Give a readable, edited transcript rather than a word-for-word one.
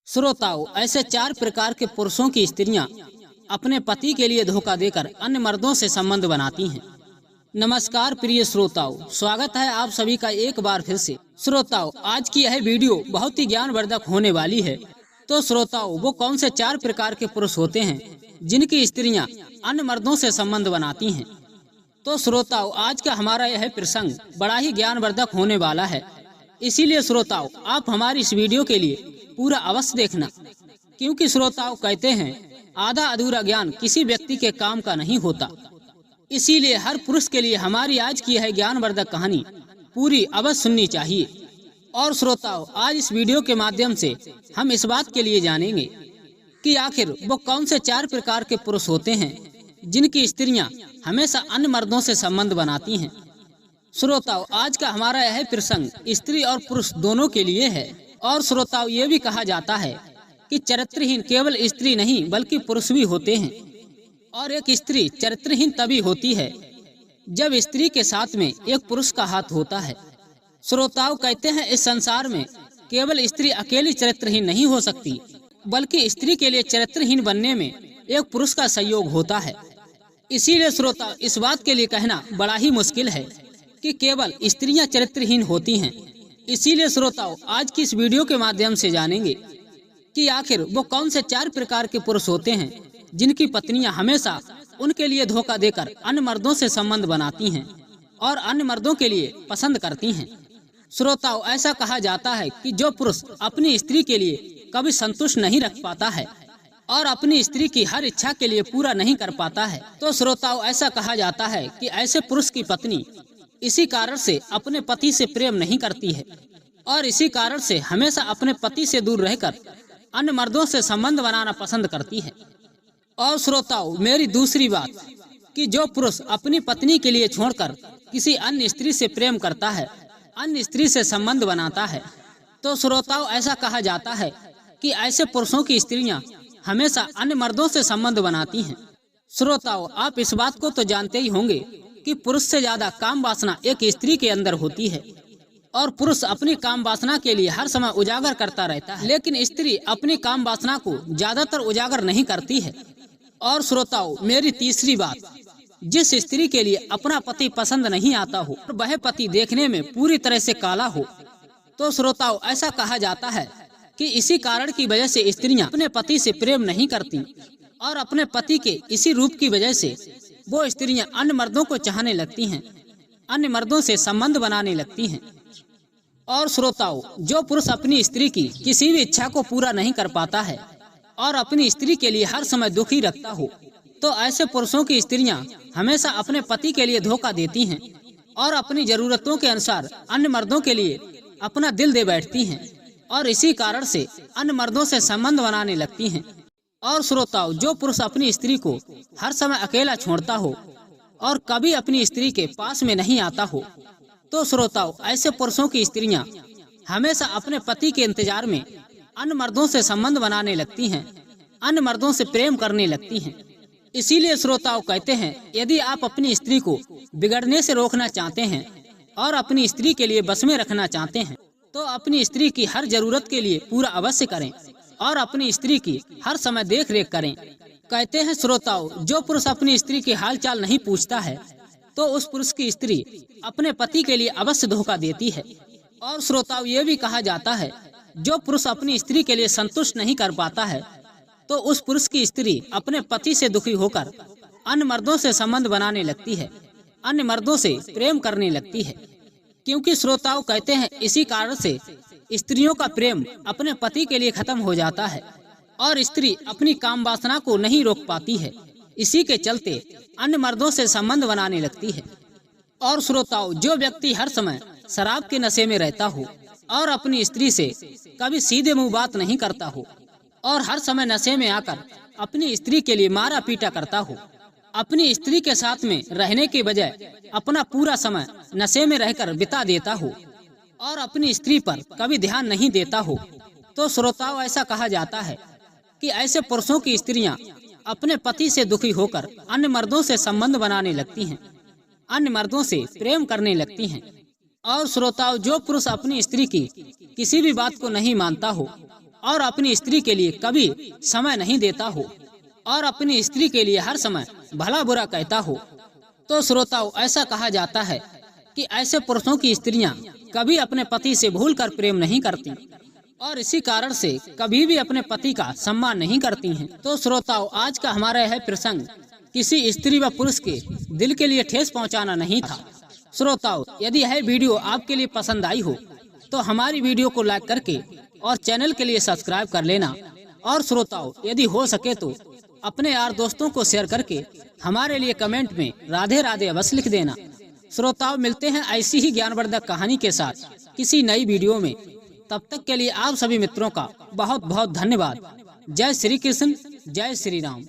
श्रोताओं, ऐसे 4 प्रकार के पुरुषों की स्त्रियां अपने पति के लिए धोखा देकर अन्य मर्दों से संबंध बनाती हैं। नमस्कार प्रिय श्रोताओं, स्वागत है आप सभी का एक बार फिर से। श्रोताओं, आज की यह वीडियो बहुत ही ज्ञानवर्धक होने वाली है। तो श्रोताओं, वो कौन से 4 प्रकार के पुरुष होते हैं जिनकी स्त्रियां अन्य मर्दों से संबंध बनाती हैं? तो श्रोताओं, आज का हमारा यह प्रसंग बड़ा ही ज्ञानवर्धक होने वाला है। इसीलिए श्रोताओं, आप हमारी इस वीडियो के लिए पूरा अवश्य देखना, क्योंकि श्रोताओं कहते हैं आधा अधूरा ज्ञान किसी व्यक्ति के काम का नहीं होता। इसीलिए हर पुरुष के लिए हमारी आज की यह ज्ञानवर्धक कहानी पूरी अवश्य सुननी चाहिए। और श्रोताओं, आज इस वीडियो के माध्यम से हम इस बात के लिए जानेंगे कि आखिर वो कौन से 4 प्रकार के पुरुष होते हैं जिनकी स्त्रियां हमेशा अन्य मर्दों से संबंध बनाती हैं। श्रोताओं, आज का हमारा यह प्रसंग स्त्री और पुरुष दोनों के लिए है। और श्रोताओं, ये भी कहा जाता है कि चरित्रहीन केवल स्त्री नहीं बल्कि पुरुष भी होते हैं। और एक स्त्री चरित्रहीन तभी होती है जब स्त्री के साथ में एक पुरुष का हाथ होता है। श्रोताओं कहते हैं इस संसार में केवल स्त्री अकेली चरित्रहीन नहीं हो सकती, बल्कि स्त्री के लिए चरित्रहीन बनने में एक पुरुष का सहयोग होता है। इसीलिए श्रोताओं, इस बात के लिए कहना बड़ा ही मुश्किल है कि केवल स्त्रियां चरित्रहीन होती हैं। इसीलिए श्रोताओं, आज की इस वीडियो के माध्यम से जानेंगे कि आखिर वो कौन से 4 प्रकार के पुरुष होते हैं जिनकी पत्नियां हमेशा उनके लिए धोखा देकर अन्य मर्दों से संबंध बनाती हैं और अन्य मर्दों के लिए पसंद करती हैं। श्रोताओं, ऐसा कहा जाता है कि जो पुरुष अपनी स्त्री के लिए कभी संतुष्ट नहीं रख पाता है और अपनी स्त्री की हर इच्छा के लिए पूरा नहीं कर पाता है, तो श्रोताओं ऐसा कहा जाता है कि ऐसे पुरुष की पत्नी इसी कारण से अपने पति से प्रेम नहीं करती है और इसी कारण से हमेशा अपने पति से दूर रहकर अन्य मर्दों से संबंध बनाना पसंद करती है। और श्रोताओं, मेरी दूसरी बात कि जो पुरुष अपनी पत्नी के लिए छोड़कर किसी अन्य स्त्री से प्रेम करता है, अन्य स्त्री से संबंध बनाता है, तो श्रोताओं ऐसा कहा जाता है कि ऐसे पुरुषों की स्त्रियां हमेशा अन्य मर्दों से संबंध बनाती हैं। श्रोताओं, आप इस बात को तो जानते ही होंगे कि पुरुष से ज्यादा काम वासना एक स्त्री के अंदर होती है और पुरुष अपनी काम वासना के लिए हर समय उजागर करता रहता है, लेकिन स्त्री अपनी काम वासना को ज्यादातर उजागर नहीं करती है। और श्रोताओं, मेरी तीसरी बात, जिस स्त्री के लिए अपना पति पसंद नहीं आता हो और वह पति देखने में पूरी तरह से काला हो, तो श्रोताओं ऐसा कहा जाता है कि इसी कारण की वजह से स्त्रियां अपने पति से प्रेम नहीं करती और अपने पति के इसी रूप की वजह से वो स्त्रियां अन्य मर्दों को चाहने लगती हैं, अन्य मर्दों से संबंध बनाने लगती हैं। और श्रोताओं, जो पुरुष अपनी स्त्री की किसी भी इच्छा को पूरा नहीं कर पाता है और अपनी स्त्री के लिए हर समय दुखी रखता हो, तो ऐसे पुरुषों की स्त्रियां हमेशा अपने पति के लिए धोखा देती हैं और अपनी जरूरतों के अनुसार अन्य मर्दों के लिए अपना दिल दे बैठती हैं और इसी कारण से अन्य मर्दों से संबंध बनाने लगती हैं। और श्रोताओं, जो पुरुष अपनी स्त्री को हर समय अकेला छोड़ता हो और कभी अपनी स्त्री के पास में नहीं आता हो, तो श्रोताओं ऐसे पुरुषों की स्त्रियां हमेशा अपने पति के इंतजार में अन्य मर्दों से संबंध बनाने लगती हैं, अन्य मर्दों से प्रेम करने लगती हैं। इसीलिए श्रोताओं कहते हैं, यदि आप अपनी स्त्री को बिगड़ने से रोकना चाहते हैं और अपनी स्त्री के लिए बस में रखना चाहते हैं, तो अपनी स्त्री की हर जरूरत के लिए पूरा अवश्य करें और अपनी स्त्री की हर समय देख रेख करें। कहते हैं श्रोताओं, जो पुरुष अपनी स्त्री के हाल चाल नहीं पूछता है, तो उस पुरुष की स्त्री अपने पति के लिए अवश्य धोखा देती है। और श्रोताओं, ये भी कहा जाता है, जो पुरुष अपनी स्त्री के लिए संतुष्ट नहीं कर पाता है, तो उस पुरुष की स्त्री अपने पति से दुखी होकर अन्य मर्दों से संबंध बनाने लगती है, अन्य मर्दों से प्रेम करने लगती है। क्योंकि श्रोताओं कहते हैं इसी कारण से स्त्रियों का प्रेम अपने पति के लिए खत्म हो जाता है और स्त्री अपनी काम वासना को नहीं रोक पाती है, इसी के चलते अन्य मर्दों से संबंध बनाने लगती है। और श्रोताओं, जो व्यक्ति हर समय शराब के नशे में रहता हो और अपनी स्त्री से कभी सीधे मुंह बात नहीं करता हो और हर समय नशे में आकर अपनी स्त्री के लिए मारा पीटा करता हो, अपनी स्त्री के साथ में रहने के बजाय अपना पूरा समय नशे में रहकर बिता देता हो और अपनी स्त्री पर कभी ध्यान नहीं देता हो, तो श्रोताओं ऐसा कहा जाता है कि ऐसे पुरुषों की स्त्रियां अपने पति से दुखी होकर अन्य मर्दों से संबंध बनाने लगती हैं, अन्य मर्दों से प्रेम करने लगती हैं। और श्रोताओं, जो पुरुष अपनी स्त्री की किसी भी बात को नहीं मानता हो और अपनी स्त्री के लिए कभी समय नहीं देता हो और अपनी स्त्री के लिए हर समय भला बुरा कहता हो, तो श्रोताओं ऐसा कहा जाता है कि ऐसे पुरुषों की स्त्रियां कभी अपने पति से भूलकर प्रेम नहीं करती और इसी कारण से कभी भी अपने पति का सम्मान नहीं करती हैं। तो श्रोताओं आज का हमारा यह प्रसंग किसी स्त्री व पुरुष के दिल के लिए ठेस पहुंचाना नहीं था। श्रोताओं यदि यह वीडियो आपके लिए पसंद आई हो तो हमारी वीडियो को लाइक करके और चैनल के लिए सब्सक्राइब कर लेना। और श्रोताओं यदि हो सके तो अपने यार दोस्तों को शेयर करके हमारे लिए कमेंट में राधे राधे अवश्य लिख देना। श्रोताओं मिलते हैं ऐसी ही ज्ञानवर्धक कहानी के साथ किसी नई वीडियो में। तब तक के लिए आप सभी मित्रों का बहुत बहुत धन्यवाद। जय श्री कृष्ण, जय श्री राम।